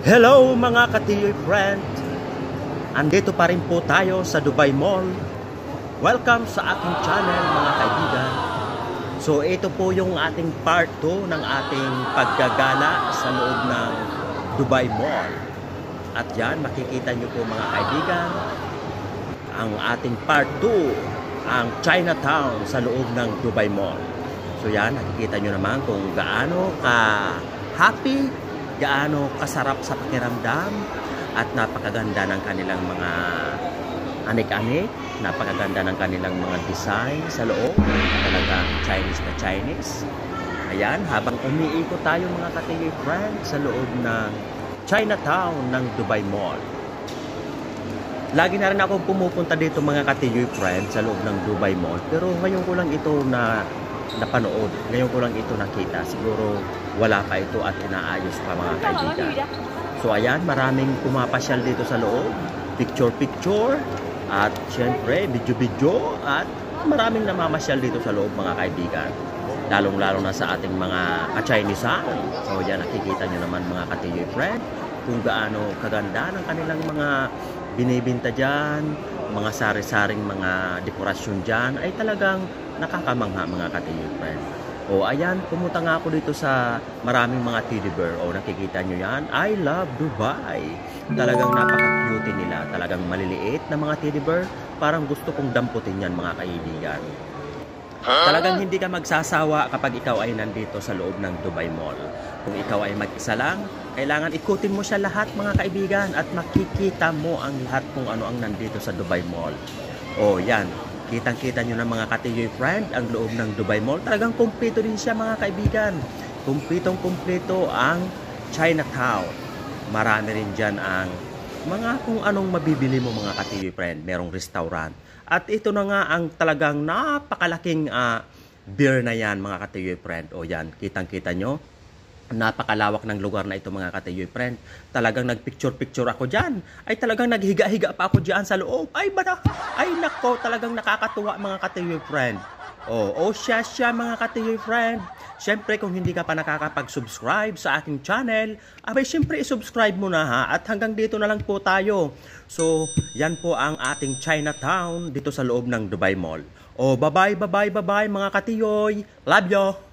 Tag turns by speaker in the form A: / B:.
A: Hello mga katiyoy friend! Andito pa rin po tayo sa Dubai Mall. Welcome sa aking channel mga kaibigan. So ito po yung ating part 2 ng ating paggagala sa loob ng Dubai Mall. At yan, makikita nyo po mga kaibigan ang ating part 2, ang Chinatown sa loob ng Dubai Mall. So yan, nakikita nyo naman kung gaano ka-happy, gaano kasarap sa pakiramdam, at napakaganda ng kanilang mga anik-anik, napakaganda ng kanilang mga design sa loob, talagang Chinese na Chinese. Ayan, habang umiikot tayo mga katiyoy friend sa loob ng Chinatown ng Dubai Mall. Lagi na rin ako pumupunta dito mga katiyoy friend sa loob ng Dubai Mall, pero ngayon ko lang ito napanood, ngayon ko lang ito nakita. Siguro wala pa ito at inaayos pa mga kaibigan. So ayan, maraming pumapasyal dito sa loob, picture-picture, at syempre video-video, at maraming namamasyal dito sa loob mga kaibigan, lalong-lalo na sa ating mga ka-Chinesean. So yan, nakikita nyo naman mga katiyoy friend kung gaano kaganda ng kanilang mga binibinta dyan, mga sari-saring mga dekorasyon dyan, ay talagang nakakamangha mga katiyoy friend. O ayan, pumunta nga ako dito sa maraming mga teddy bear. O nakikita nyo yan, I love Dubai. Talagang napaka-cute nila, talagang maliliit na mga teddy bear. Parang gusto kong damputin yan mga kaibigan. Talagang hindi ka magsasawa kapag ikaw ay nandito sa loob ng Dubai Mall. Kung ikaw ay mag-isa lang, kailangan ikutin mo siya lahat mga kaibigan, at makikita mo ang lahat kung ano ang nandito sa Dubai Mall. O yan, kitang-kita nyo na mga katiyoy friend ang loob ng Dubai Mall. Talagang kumpleto din siya mga kaibigan. Kumpletong-kumpleto ang Chinatown. Marami rin dyan ang mga kung anong mabibili mo mga katiyoy friend. Merong restaurant. At ito na nga ang talagang napakalaking beer na yan mga katiyoy friend. O yan, kitang-kita nyo. Napakalawak ng lugar na ito mga katiyoy friend. Talagang nagpicture-picture ako dyan. Ay talagang naghiga-higa pa ako dyan sa loob. Ay nako, talagang nakakatuwa mga katiyoy friend. Siya mga katiyoy friend. Siyempre kung hindi ka pa nakakapag-subscribe sa aking channel, abay siyempre i-subscribe mo na ha. At hanggang dito na lang po tayo. So yan po ang ating Chinatown dito sa loob ng Dubai Mall. Bye-bye mga katiyoy. Love you!